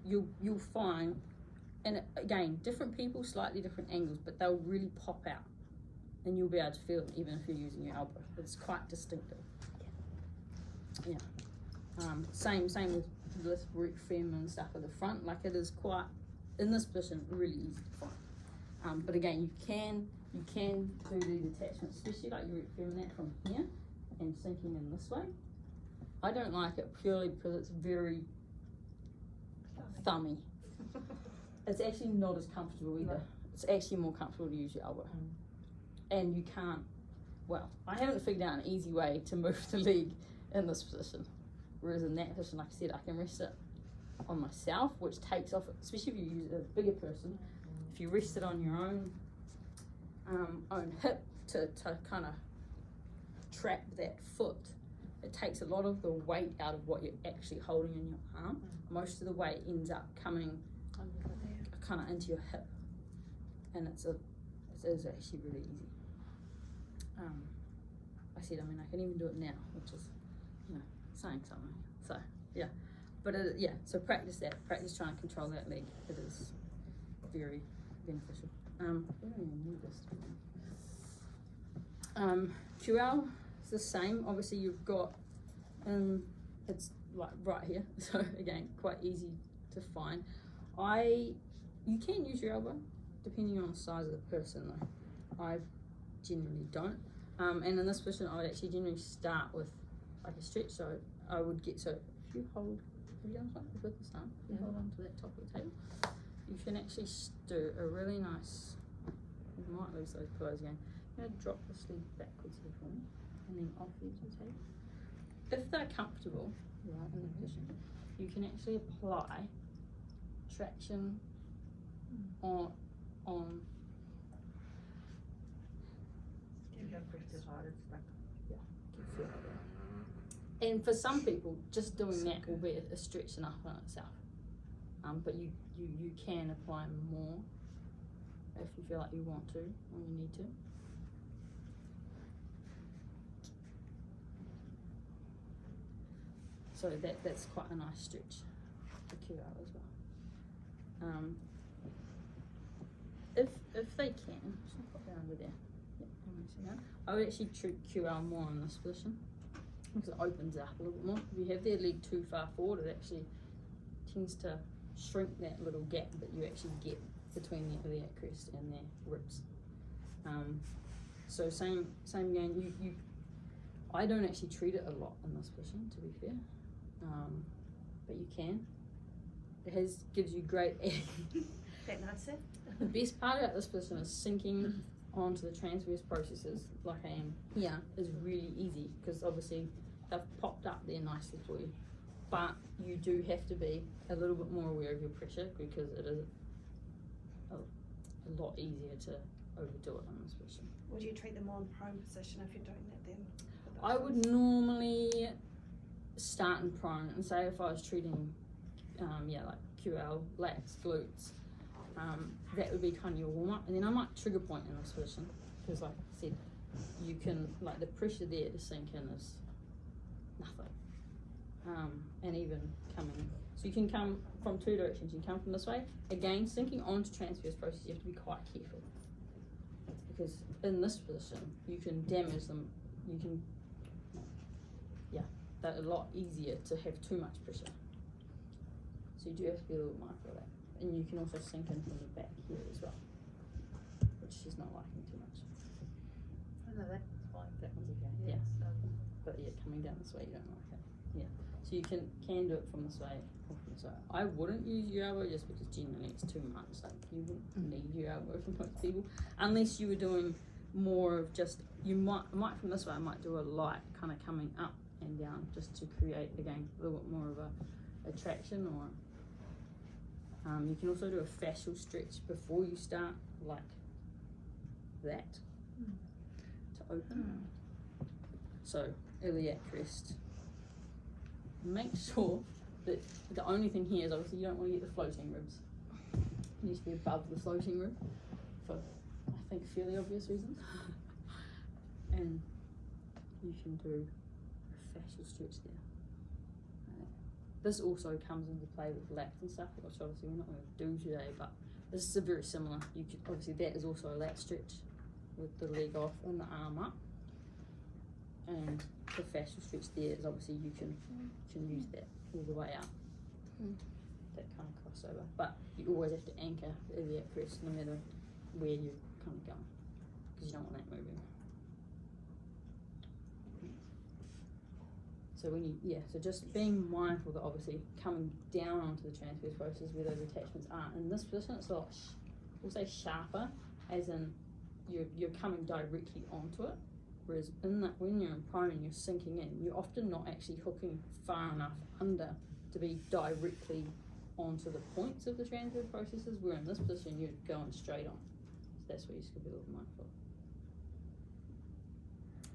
you'll find, and again, different people, slightly different angles, but they'll really pop out, and you'll be able to feel them even if you're using your elbow. It's quite distinctive. Yeah. Same with root fem and stuff at the front. Like, it is quite, in this position, really easy to find. But again, you can do the detachment, especially like your root fem and that from here and sinking in this way. I don't like it purely because it's very thummy. It's actually not as comfortable either. No. It's actually more comfortable to use your elbow. And you can't, well, I haven't figured out an easy way to move the leg in this position. Whereas in that position, like I said, I can rest it on myself, which takes off, especially if you use a bigger person, if you rest it on your own hip to kind of trap that foot, it takes a lot of the weight out of what you're actually holding in your arm. Most of the weight ends up coming kind of into your hip, and it is actually really easy. I can even do it now, which is, saying something. So yeah, but so practice trying to control that leg. It is very beneficial. We don't even need this. QL is the same. Obviously you've got, it's like right here. So again, quite easy to find. You can use your elbow depending on the size of the person though. I generally don't. And in this position, I would actually generally start with like a stretch. So I would get, so if you hold, have you done something with this arm? You hold on to that top of the table. You can actually do a really nice, you might lose those pillows again. I'm going to drop the sleeve backwards here for me, and then off the edge of the table. If they're comfortable, right, in the position, you can actually apply traction on and for some people, just doing that will be a stretch enough in itself. But you can apply more if you feel like you want to or you need to. So that's quite a nice stretch for QL as well. If they can, just put that under there. Yep, I would actually treat QL more in this position because it opens it up a little bit more. If you have their leg too far forward, it actually tends to shrink that little gap that you actually get between the iliac crest and their ribs. So same again. I don't actually treat it a lot in this position, to be fair, but you can. It gives you great. That nice. The best part about this position is sinking onto the transverse processes, like I am here, is really easy because obviously they've popped up there nicely for you. But you do have to be a little bit more aware of your pressure because it is a lot easier to overdo it in this position. Would you treat them more in prone position if you're doing that then? I would normally start in prone, and say if I was treating, like QL, lats, glutes, that would be kind of your warm up, and then I might trigger point in this position because, like I said, you can, like, the pressure there to sink in is nothing. And even coming, so you can come from two directions. You can come from this way. Again, sinking onto transverse process, you have to be quite careful because in this position you can damage them. You can, they're a lot easier to have too much pressure. So you do have to be a little mindful of that. And you can also sink in from the back here as well, which she's not liking too much. Oh, no, that's fine. That one's okay. Yeah. But coming down this way, you don't like it. Yeah. So you can do it from this way or from this way. I wouldn't use your elbow just because generally it's too much. Like, you wouldn't need your elbow for most people, unless you were doing more of just, I might from this way, I might do a light kind of coming up and down just to create, again, a little bit more of a traction, or you can also do a fascial stretch before you start, like that, to open. So iliac crest. Make sure that the only thing here is obviously you don't want to get the floating ribs. It needs to be above the floating rib for, I think, fairly obvious reasons. And you can do a fascial stretch there. this also comes into play with lats and stuff, which obviously we're not going to do today, but this is a very similar. You could obviously, that is also a lat stretch with the leg off and the arm up, and the fascial stretch there is obviously you can use that all the way up. That kind of crossover, but you always have to anchor the iliac crest no matter where you're kind of going, because you don't want that moving. So when you, so just being mindful that obviously coming down onto the transverse process where those attachments are. In this position, it's a lot, we'll say sharper, as in you're coming directly onto it. Whereas in that, when you're in prone and you're sinking in, you're often not actually hooking far enough under to be directly onto the points of the transverse processes, where in this position you're going straight on. So that's what you should be a little mindful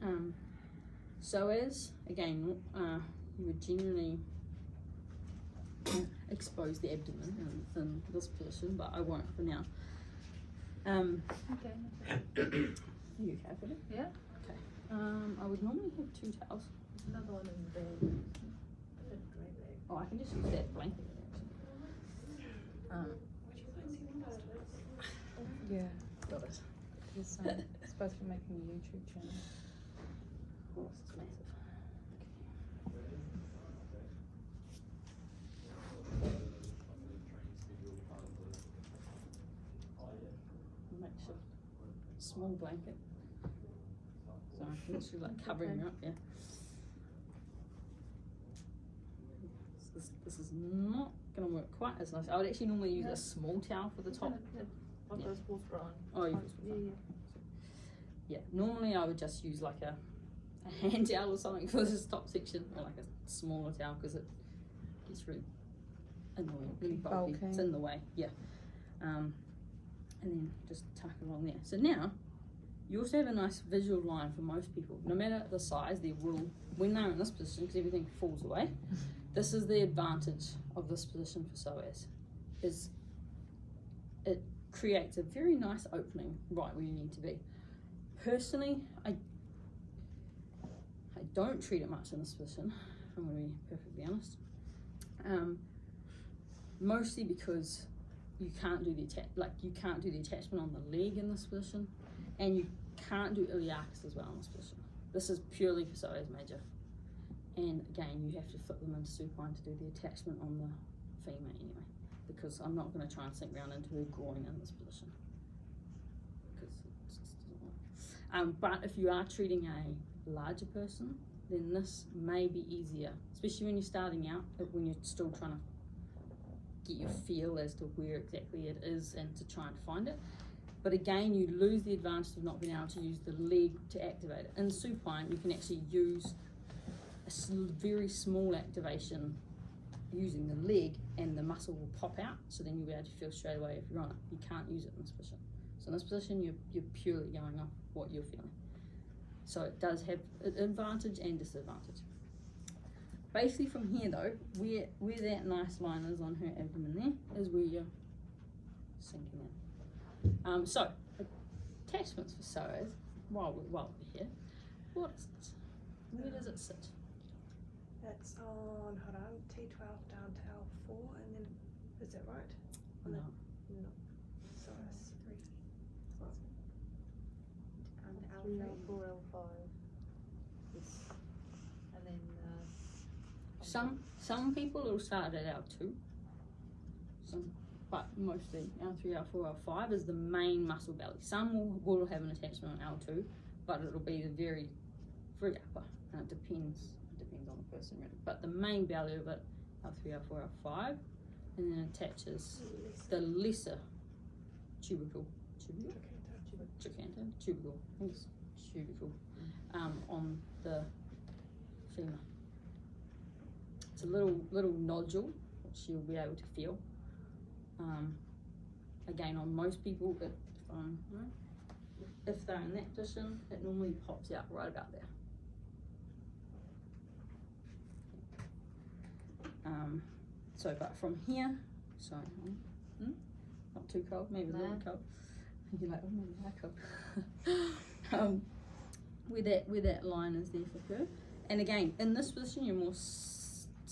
of. So as, again, you would generally expose the abdomen in this position, but I won't for now. Okay. Are you okay with it? Yeah. Okay. I would normally have 2 towels. There's another one in the bag. Oh, I can just use that blanket. Yeah. Got it. He's supposed to be making a YouTube channel. Oh, this is massive. Makeshift small blanket. So I think she's like covering her up, yeah. This is not going to work quite as nice. I would actually normally use a small towel for the top. I've got a sports bra on. Oh, you yeah. Normally I would just use like a hand towel or something for this top section, or like a smaller towel, because it gets really annoying, really bulky. It's in the way, yeah. And then just tuck it along there. So now you also have a nice visual line for most people. No matter the size, they will, when they're in this position, because everything falls away. This is the advantage of this position for psoas, is it creates a very nice opening right where you need to be. Personally, I don't treat it much in this position, if I'm going to be perfectly honest. Mostly because you can't do the attachment on the leg in this position, and you can't do iliacus as well in this position. This is purely for psoas major. And again, you have to flip them into supine to do the attachment on the femur anyway, because I'm not going to try and sink round into her groin in this position, because it just doesn't work. But if you are treating a larger person, then this may be easier, especially when you're starting out, when you're still trying to get your feel as to where exactly it is and to try and find it. But again, you lose the advantage of not being able to use the leg to activate it. In supine, you can actually use a very small activation using the leg, and the muscle will pop out, so then you'll be able to feel straight away if you're on it. You can't use it in this position. So in this position, you're purely going off what you're feeling. So it does have an advantage and disadvantage. Basically from here though, where that nice line is on her abdomen there, is where you're sinking in. So, attachments for psoas, while we're here, what is it? Where does it sit? That's on, hold on, T12 down to L4, and then, is that right? No. No. So it's 3. And L3, L4, L5. Yes. And then Some people will start at L2. But mostly L3, L4, L5 is the main muscle belly. Some will have an attachment on L2, but it'll be the very upper, and it depends on the person really. But the main belly of it, L3, L4, L5, and then attaches the lesser tubercle, trochanter, tubercle, I think it's tubercle, on the femur. It's a little nodule which you'll be able to feel. Again, on most people, if they're in that position, it normally pops out right about there. But from here, not too cold, maybe a little cold. You're like, oh, maybe that cold. Where that line is there for her. And again, in this position, you're more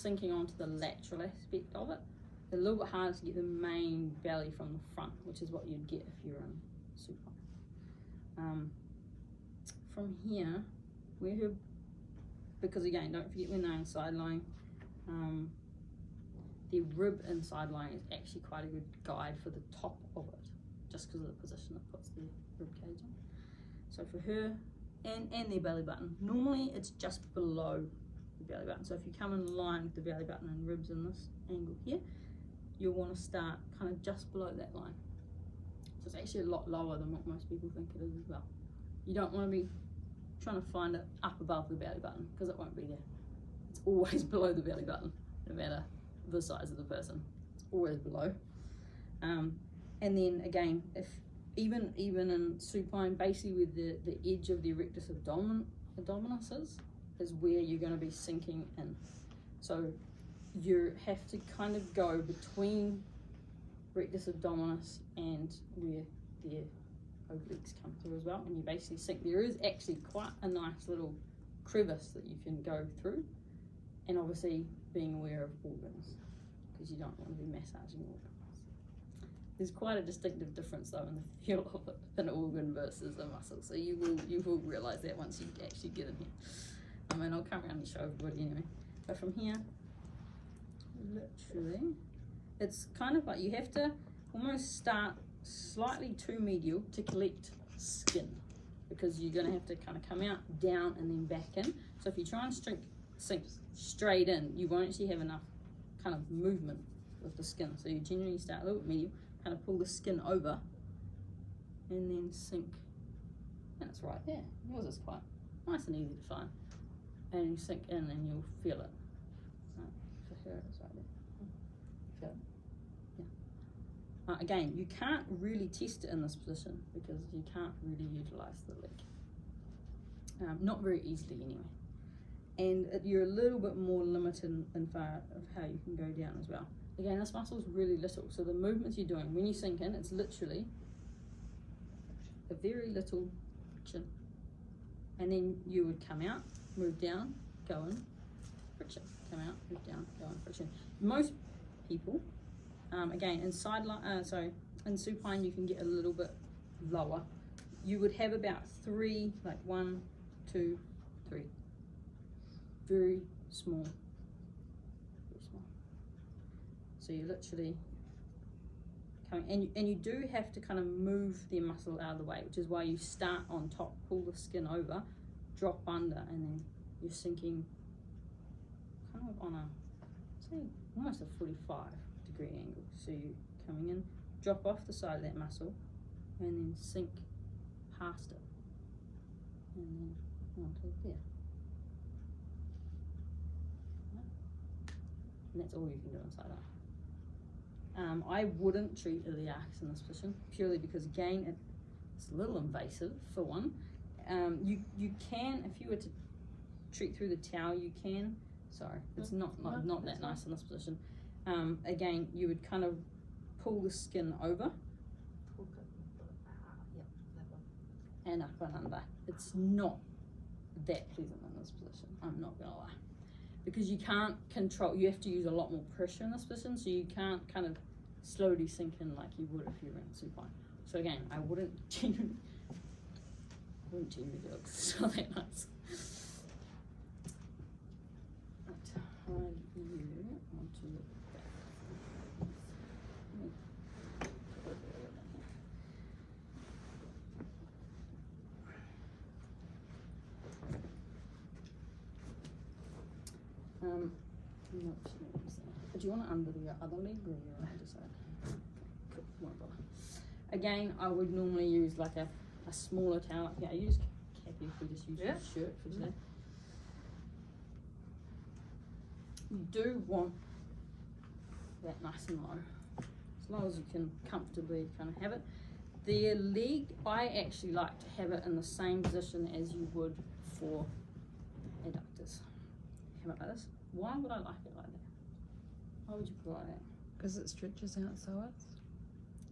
sinking onto the lateral aspect of it. It's a little bit harder to get the main belly from the front, which is what you'd get if you're in supine. From here, because again, don't forget when they're in side lying, the rib in side lying is actually quite a good guide for the top of it, just because of the position it puts the rib cage in. So for her and their belly button, normally it's just below the belly button. So if you come in line with the belly button and ribs in this angle here, you'll want to start kind of just below that line. So it's actually a lot lower than what most people think it is as well. You don't want to be trying to find it up above the belly button, because it won't be there. It's always below the belly button, no matter the size of the person. It's always below. And then again, if even in supine, basically with the edge of the rectus abdominis is where you're going to be sinking in. So you have to kind of go between rectus abdominis and where the obliques come through as well, and you basically sink. There is actually quite a nice little crevice that you can go through, and obviously being aware of organs, because you don't want to be massaging organs. There's quite a distinctive difference though in the feel of it, an organ versus a muscle, so you will realise that once you actually get in here. And I'll come around and show everybody anyway. But from here, literally, it's kind of like you have to almost start slightly too medial to collect skin, because you're going to have to kind of come out, down, and then back in. So if you try and sink straight in, you won't actually have enough kind of movement with the skin. So you generally start a little bit medial, kind of pull the skin over, and then sink. And it's right there. Yours is quite nice and easy to find. And you sink in and you'll feel it. For her, it's right there. Feel it? Again, you can't really test it in this position because you can't really utilise the leg. Not very easily anyway. And you're a little bit more limited in far of how you can go down as well. Again, this muscle is really little, so the movements you're doing, when you sink in, it's literally a very little friction. And then you would come out, move down, go in, friction. Come out, move down, go in, friction. Most people, again, in supine you can get a little bit lower. You would have about 3, like 1, 2, 3. Very small. Very small. So you literally coming, and you do have to kind of move the muscle out of the way, which is why you start on top, pull the skin over, drop under, and then you're sinking kind of on a, say, almost a 45-degree angle. So you're coming in, drop off the side of that muscle, and then sink past it, and then onto there. And that's all you can do inside that. I wouldn't treat iliacus in this position, purely because, again, it's a little invasive for one. You can, if you were to treat through the towel, you can. Sorry, it's not that nice in this position. Again, you would kind of pull the skin over. And up and under. It's not that pleasant in this position, I'm not gonna lie. Because you can't control, you have to use a lot more pressure in this position, so you can't kind of slowly sink in like you would if you were in supine. So again, I wouldn't genuinely do it because it's not that nice. Right, you onto the back. Do you want it under the other leg or you want to decide? Cool, won't bother. Again, I would normally use like a smaller towel up here. You just happy if we just use your shirt for today. You do want that nice and low, as low as you can comfortably kind of have it. The leg, I actually like to have it in the same position as you would for adductors. Have it like this. Why would I like it like that? Why would you put it like that? Because it stretches out so it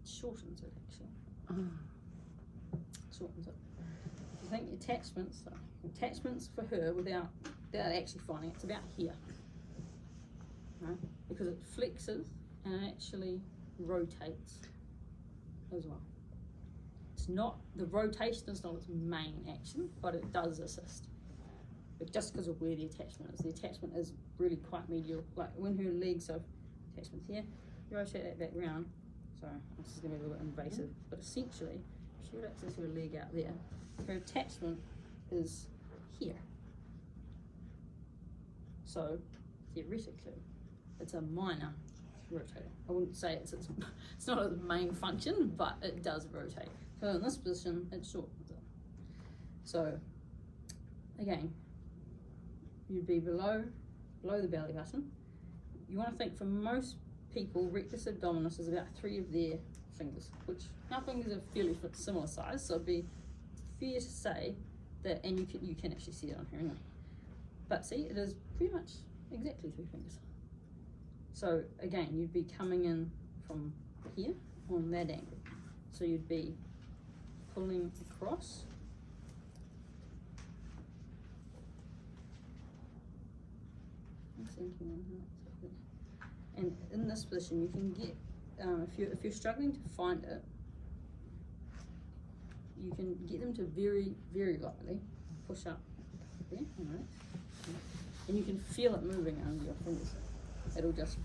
shortens it actually. Shortens it. If you think attachments for her without actually finding it, it's about here. right? Because it flexes and it actually rotates as well. It's not, the rotation is not its main action, but it does assist. But just because of where the attachment is. The attachment is really quite medial. Like when her legs are attachments here, you rotate that back round. Sorry, this is going to be a little bit invasive, but essentially, if she relaxes her leg out there, her attachment is here. So theoretically, it's a minor rotator. I wouldn't say it's not its main function, but it does rotate. So in this position, it shortens it. So again, you'd be below the belly button. You want to think for most people, rectus abdominis is about 3 of their fingers, which our fingers are fairly similar size, so it'd be fair to say that, and you can actually see it on here anyway. But see, it is pretty much exactly 3 fingers. So again, you'd be coming in from here on that angle. So you'd be pulling across. And in this position, you can get, if you're struggling to find it, you can get them to very, very lightly push up there, alright, and you can feel it moving under your fingers. It'll just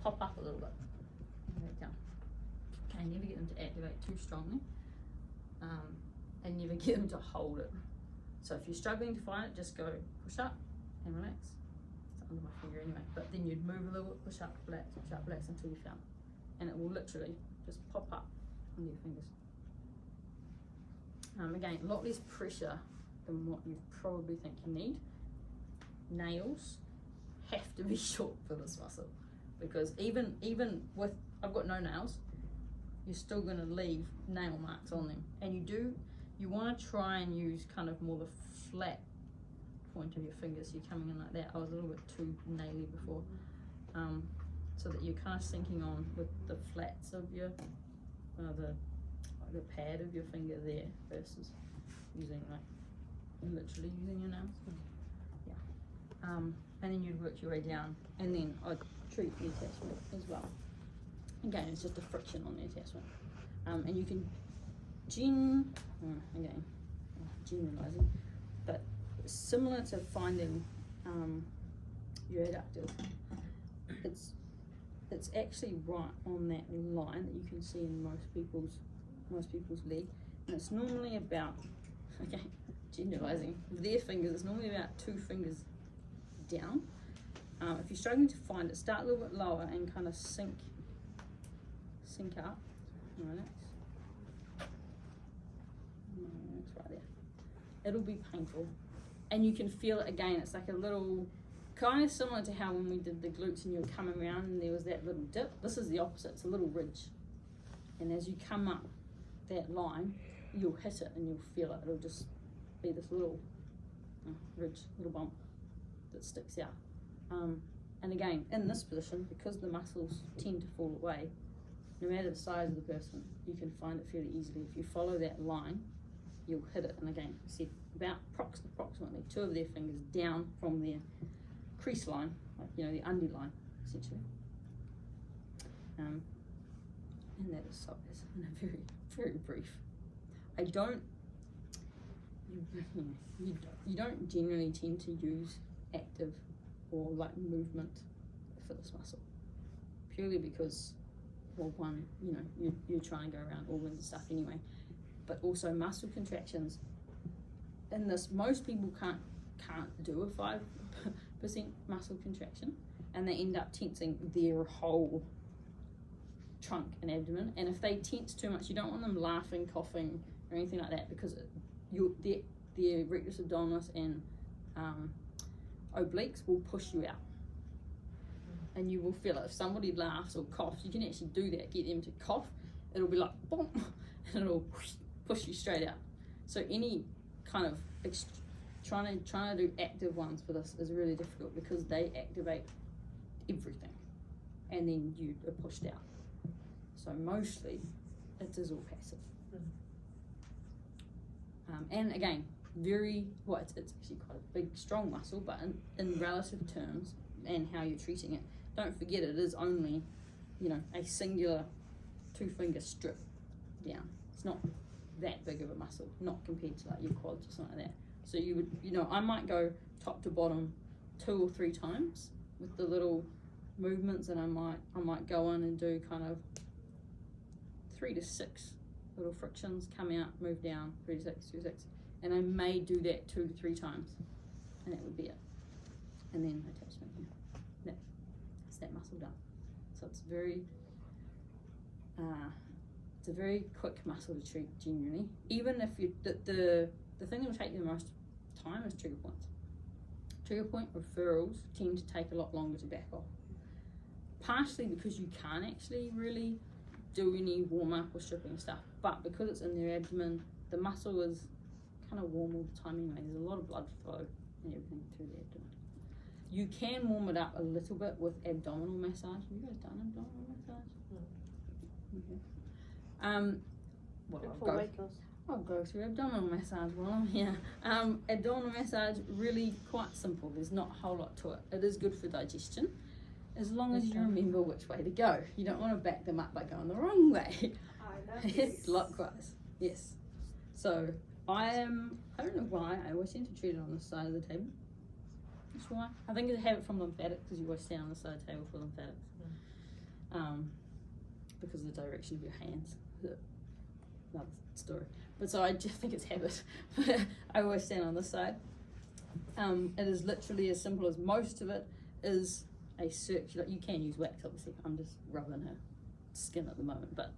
pop up a little bit, right down. Okay, never get them to activate too strongly, and never get them to hold it. So if you're struggling to find it, just go push up and relax. Under my finger anyway, but then you'd move a little bit, push up, relax until you found it. And it will literally just pop up under your fingers. Again, a lot less pressure than what you probably think you need. Nails have to be short for this muscle, because even with, I've got no nails, you're still gonna leave nail marks on them. And you wanna try and use kind of more the flat point of your fingers. You're coming in like that. I was a little bit too naily before, so that you're kind of sinking on with the flats of your the pad of your finger there versus using literally using your nails. Yeah. And then you'd work your way down, and then I'd treat the attachment as well. Again, it's just a friction on the attachment, and you can generalizing, but similar to finding your adductor, it's actually right on that line that you can see in most people's leg, and it's normally about, okay, generalizing, their fingers, it's normally about 2 fingers down. If you're struggling to find it, start a little bit lower and kind of sink up. Relax. It's right there. It'll be painful. And you can feel it again. It's like a little, kind of similar to how when we did the glutes and you were coming around and there was that little dip. This is the opposite. It's a little ridge. And as you come up that line, you'll hit it and you'll feel it. It'll just be this little ridge, little bump that sticks out. And again, in this position, because the muscles tend to fall away, no matter the size of the person, you can find it fairly easily. If you follow that line, you'll hit it. And again, I said about approximately 2 of their fingers down from their crease line, like, you know, the undie line, essentially. And that is so, in a very, very brief. You don't generally tend to use active or like movement for this muscle, purely because, well, one, you know, you're trying to go around organs and stuff anyway, but also muscle contractions. In this, most people can't do a 5% muscle contraction, and they end up tensing their whole trunk and abdomen. And if they tense too much, you don't want them laughing, coughing, or anything like that, because their rectus abdominis and obliques will push you out, and you will feel it. If somebody laughs or coughs, you can actually do that, get them to cough, it'll be like boom, and it'll push you straight out. So any kind of trying to do active ones for this is really difficult, because they activate everything and then you are pushed out. So mostly it is all passive. And again, it's actually quite a big, strong muscle, but in relative terms and how you're treating it, don't forget it is only, a singular 2-finger strip down. It's not that big of a muscle, not compared to like your quads or something like that. So you would, I might go top to bottom 2 or 3 times with the little movements, and I might go in and do kind of 3 to 6 little frictions, come out, move down, 3 to 6, 2 to 6, and I may do that 2 to 3 times, and that would be it. And then attachment here. That's that muscle done. So it's very, it's a very quick muscle to treat generally. Even if you, the thing that will take you the most time is trigger points. Trigger point referrals tend to take a lot longer to back off. Partially because you can't actually really do any warm up or stripping stuff, but because it's in their abdomen, the muscle is kind of warm all the time anyway. There's a lot of blood flow and everything through the abdomen. You can warm it up a little bit with abdominal massage. Have you guys done abdominal massage? No. Okay. I'll go through abdominal massage while I'm here. Abdominal massage, really quite simple. There's not a whole lot to it. It is good for digestion, as long as you remember which way to go. You don't want to back them up by going the wrong way. Clockwise. Yes. So I don't know why, I always seem to treat it on the side of the table. That's why. I think I have it from lymphatics, because you always stand on the side of the table for lymphatics. Because of the direction of your hands. Another story. But so I just think it's habit. I always stand on this side. It is literally as simple as most of it is a circular, you can use wax obviously, I'm just rubbing her skin at the moment, but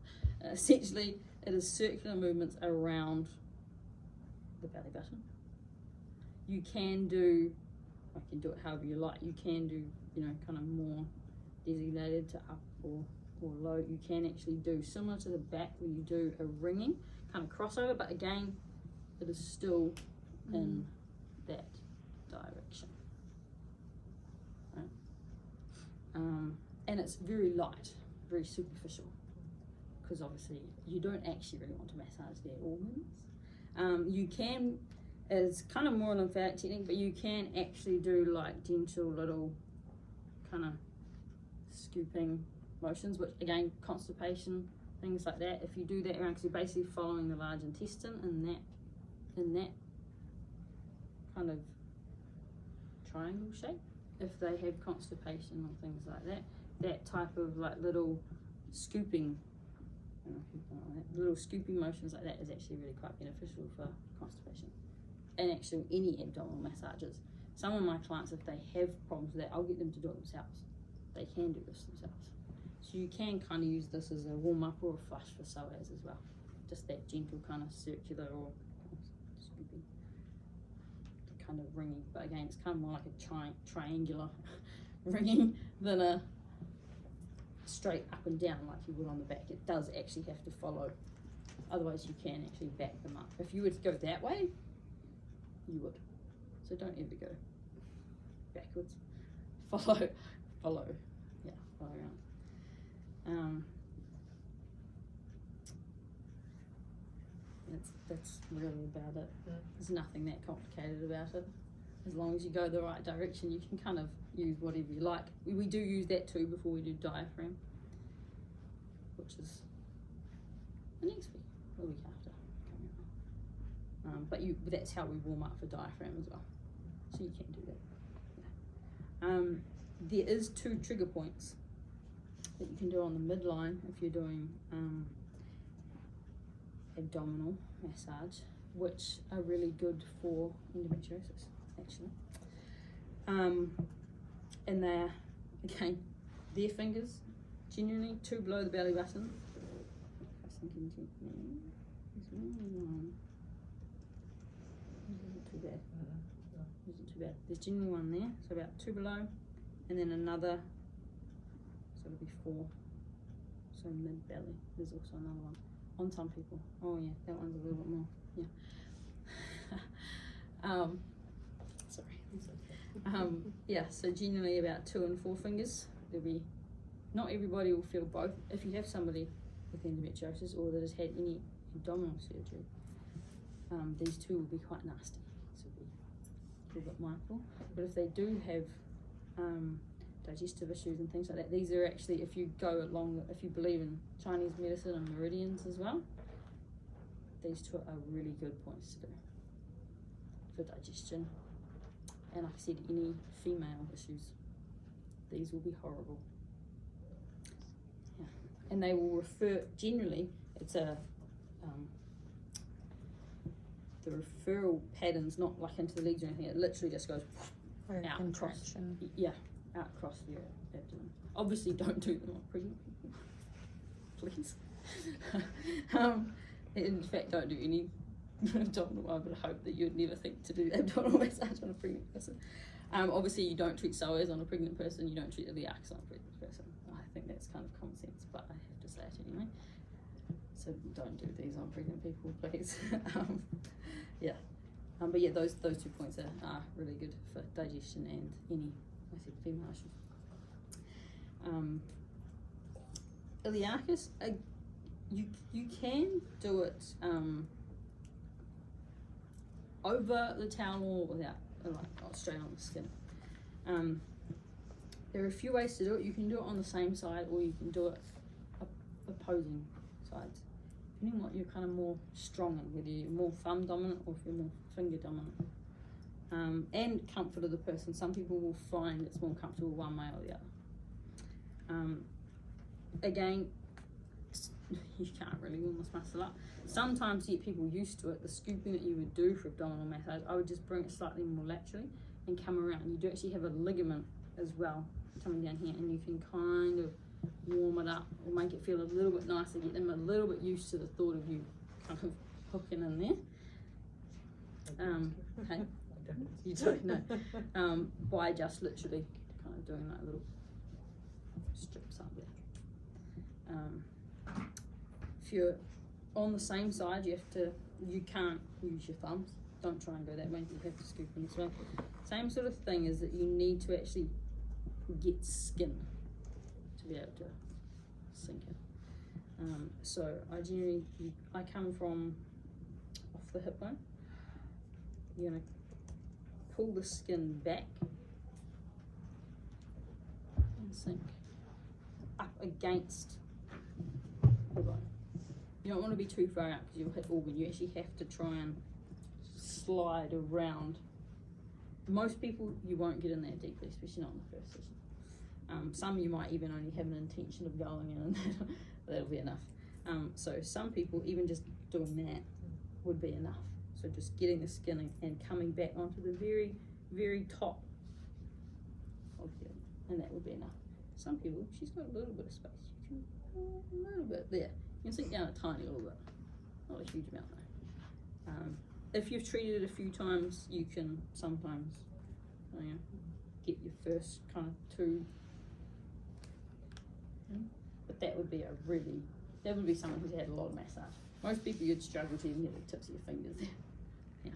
essentially it is circular movements around the belly button. You can do it however you like. You can do, kind of more designated to up or low. You can actually do similar to the back where you do a ringing kind of crossover, but again it is still in that direction, right? And it's very light, very superficial, because obviously you don't actually really want to massage their organs. You can, it's kind of more lymphatic technique, but you can actually do like gentle little kind of scooping motions, which again, constipation, things like that. If you do that around, because you're basically following the large intestine in that kind of triangle shape. If they have constipation or things like that, that type of like little scooping, little scooping motions like that is actually really quite beneficial for constipation. And actually any abdominal massages. Some of my clients, if they have problems with that, I'll get them to do it themselves. They can do this themselves. So you can kind of use this as a warm-up or a flush for psoas as well. Just that gentle kind of circular or scooping, kind of ringing. But again, it's kind of more like a triangular ringing than a straight up and down like you would on the back. It does actually have to follow. Otherwise you can actually back them up. If you were to go that way, you would. So don't ever go backwards. Follow. Yeah, follow around. That's really about it. There's nothing that complicated about it. As long as you go the right direction, you can kind of use whatever you like. We do use that too before we do diaphragm, which is the next week or the week after coming up. But that's how we warm up for diaphragm as well. So you can do that. Yeah. There is 2 trigger points that you can do on the midline if you're doing abdominal massage, which are really good for endometriosis actually. And they're, again, their fingers, genuinely 2 below the belly button. Isn't too bad. Isn't too bad. There's genuinely one there, so about 2 below, and then another, so it'll be 4. So mid belly. There's also another one on some people. Oh yeah, that one's a little bit more. Yeah. Sorry. Yeah. So generally about 2 and 4 fingers. There'll be. Not everybody will feel both. If you have somebody with endometriosis or that has had any abdominal surgery, these 2 will be quite nasty. So be a little bit mindful. But if they do have digestive issues and things like that. These are actually, if you believe in Chinese medicine and meridians as well, these two are really good points to do for digestion. And like I said, any female issues, these will be horrible. Yeah. And they will refer, generally, it's the referral pattern's not like into the legs or anything, it literally just goes out across, out across your abdomen. Obviously don't do them on pregnant people, please. In fact, don't do any abdominal. I would hope that you'd never think to do abdominal massage on a pregnant person. Obviously you don't treat psoas on a pregnant person, you don't treat iliacs on a pregnant person. I think that's kind of common sense, but I have to say it anyway. So don't do these on pregnant people, please. But yeah, those 2 points are really good for digestion and any, I said, female issues. Iliacus, you can do it over the towel or without, not straight on the skin. There are a few ways to do it. You can do it on the same side, or you can do it opposing sides, depending on what you're kind of more strong in, whether you're more thumb dominant or if you're more finger dominant. And comfort of the person. Some people will find it's more comfortable one way or the other. Again, you can't really warm this muscle up. Sometimes you get people used to it. The scooping that you would do for abdominal massage, I would just bring it slightly more laterally and come around. You do actually have a ligament as well coming down here, and you can kind of warm it up or make it feel a little bit nicer, get them a little bit used to the thought of you kind of hooking in there. Okay, you don't know. By just literally kind of doing like little strips up there. If you're on the same side, you can't use your thumbs. Don't try and go that way, you have to scoop in this way. Same sort of thing is that you need to actually get skin to be able to sink it. So I come from off the hip bone. You're gonna pull the skin back and sink up against the bone. You don't want to be too far out because you'll hit organ. You actually have to try and slide around. Most people you won't get in that deeply, especially not in the first session. Some you might even only have an intention of going in, and that'll be enough. So some people, even just doing that would be enough. So just getting the skin and coming back onto the very, very top of here, and that would be enough. Some people, she's got a little bit of space. You can, a little bit there. You can sink down a tiny little bit, not a huge amount though. If you've treated it a few times, you can sometimes get your first kind of 2. But that would be someone who's had a lot of massage. Most people you'd struggle to even get the tips of your fingers there. Yeah,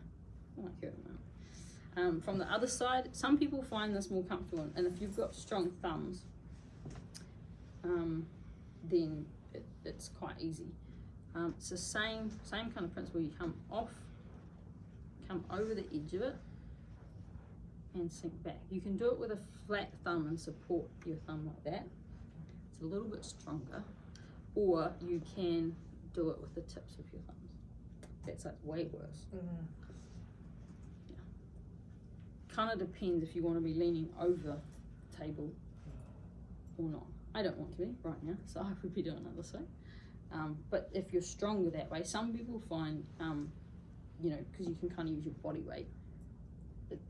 I like it at the moment. From the other side, some people find this more comfortable, and if you've got strong thumbs, then it's quite easy. It's the same kind of principle. You come over the edge of it and sink back. You can do it with a flat thumb and support your thumb like that. It's a little bit stronger, or you can do it with the tips of your thumbs. That's like way worse. Mm-hmm. Yeah. Kind of depends if you want to be leaning over the table or not. I don't want to be right now, so I would be doing it this way. But if you're stronger that way, some people find, because you can kind of use your body weight,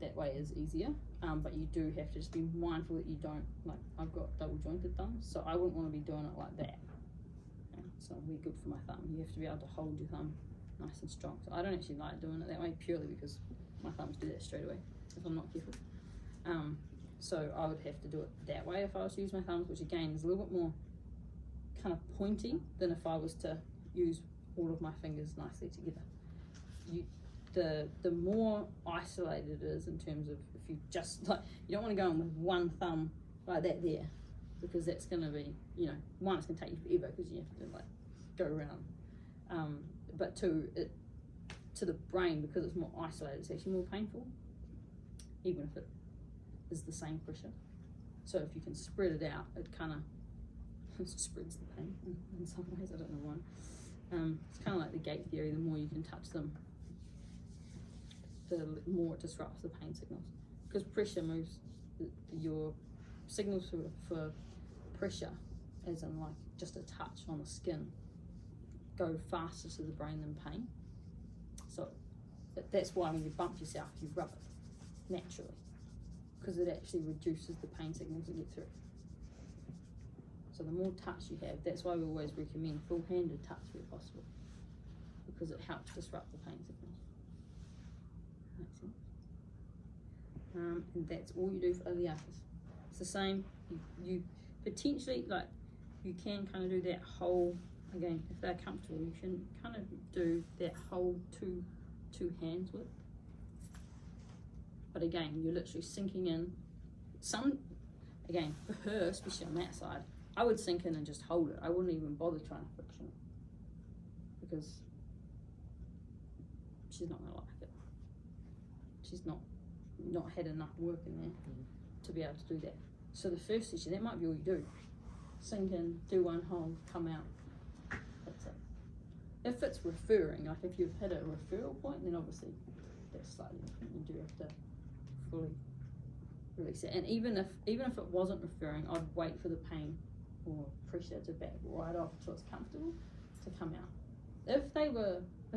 that way is easier. But you do have to just be mindful that you don't, like I've got double jointed thumbs, so I wouldn't want to be doing it like that. It's not really good for my thumb. You have to be able to hold your thumb nice and strong. So I don't actually like doing it that way purely because my thumbs do that straight away if I'm not careful. So I would have to do it that way if I was to use my thumbs, which again is a little bit more kind of pointy than if I was to use all of my fingers nicely together. The more isolated it is in terms of if you just like, you don't want to go in with one thumb like that there, because that's going to be, one, it's going to take you forever because you have to like go around. But two, to the brain, because it's more isolated, it's actually more painful, even if it is the same pressure. So if you can spread it out, it kind of spreads the pain in some ways. I don't know why. It's kind of like the gate theory. The more you can touch them, the more it disrupts the pain signals, because pressure moves your signals for pressure, as in like just a touch on the skin, go faster to the brain than pain. So that's why when you bump yourself, you rub it naturally, because it actually reduces the pain signals that get through. So the more touch you have, that's why we always recommend full-handed touch where possible, because it helps disrupt the pain signals. Makes sense? And that's all you do for iliacus. It's the same. You potentially, like, you can kind of do that whole, again, if they're comfortable, you can kind of do that whole two hands width. But again, you're literally sinking in. Again, for her, especially on that side, I would sink in and just hold it. I wouldn't even bother trying to friction it, because she's not gonna like it. She's not had enough work in there to be able to do that. So the first session, that might be all you do. Sink in, do one hold, come out. That's it. If it's referring, like if you've hit a referral point, then obviously that's slightly different. You do have to fully release it. And even if it wasn't referring, I'd wait for the pain or pressure to back right off till it's comfortable to come out. If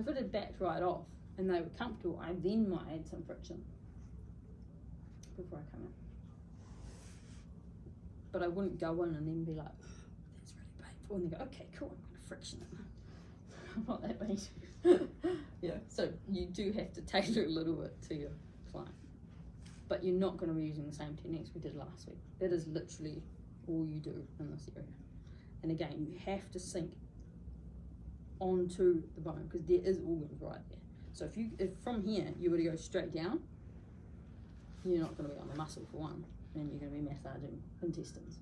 it had backed right off and they were comfortable, I then might add some friction before I come out. But I wouldn't go in and then be like, that's really painful, and they go, okay, cool, I'm gonna friction it. What that means. Yeah, so you do have to tailor a little bit to your client. But you're not going to be using the same techniques we did last week. That is literally all you do in this area. And again, you have to sink onto the bone, because there is organs right there. So if from here you were to go straight down, you're not going to be on the muscle for one, and you're going to be massaging intestines,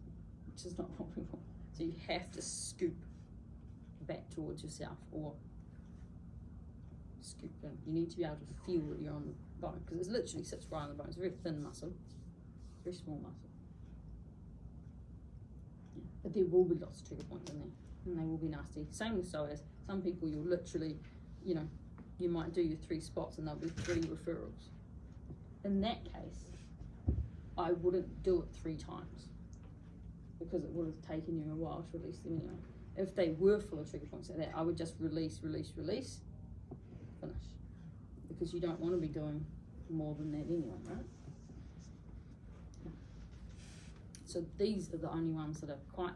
which is not what we want. So you have to scoop back towards yourself, or scoop in. You need to be able to feel that you're on the bone, because it literally sits right on the bone. It's a very thin muscle, very small muscle. Yeah. But there will be lots of trigger points in there, and they will be nasty. Same with psoas. Some people, you'll literally, you might do your 3 spots and there'll be 3 referrals. In that case, I wouldn't do it 3 times, because it would have taken you a while to release them anyway. If they were full of trigger points like that, I would just release, finish. Because you don't want to be doing more than that anyway, right? Yeah. So these are the only ones that are quite,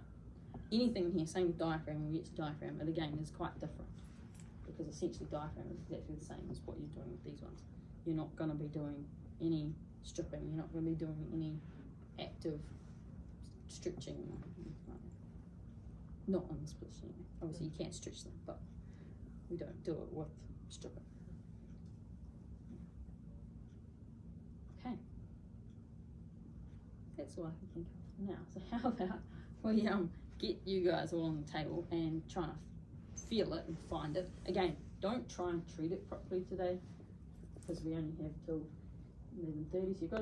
anything in here, same with diaphragm, when we get to diaphragm, it again is quite different, because essentially diaphragm is exactly the same as what you're doing with these ones. You're not going to be doing any stripping, you're not going to be doing any active stretching or anything like that. Not on the splits anyway. Obviously you can't stretch them, but we don't do it with stripping. Okay. That's all I can think of now. So how about we get you guys all on the table and try to feel it and find it. Again, don't try and treat it properly today, because we only have till 11:30, so you've got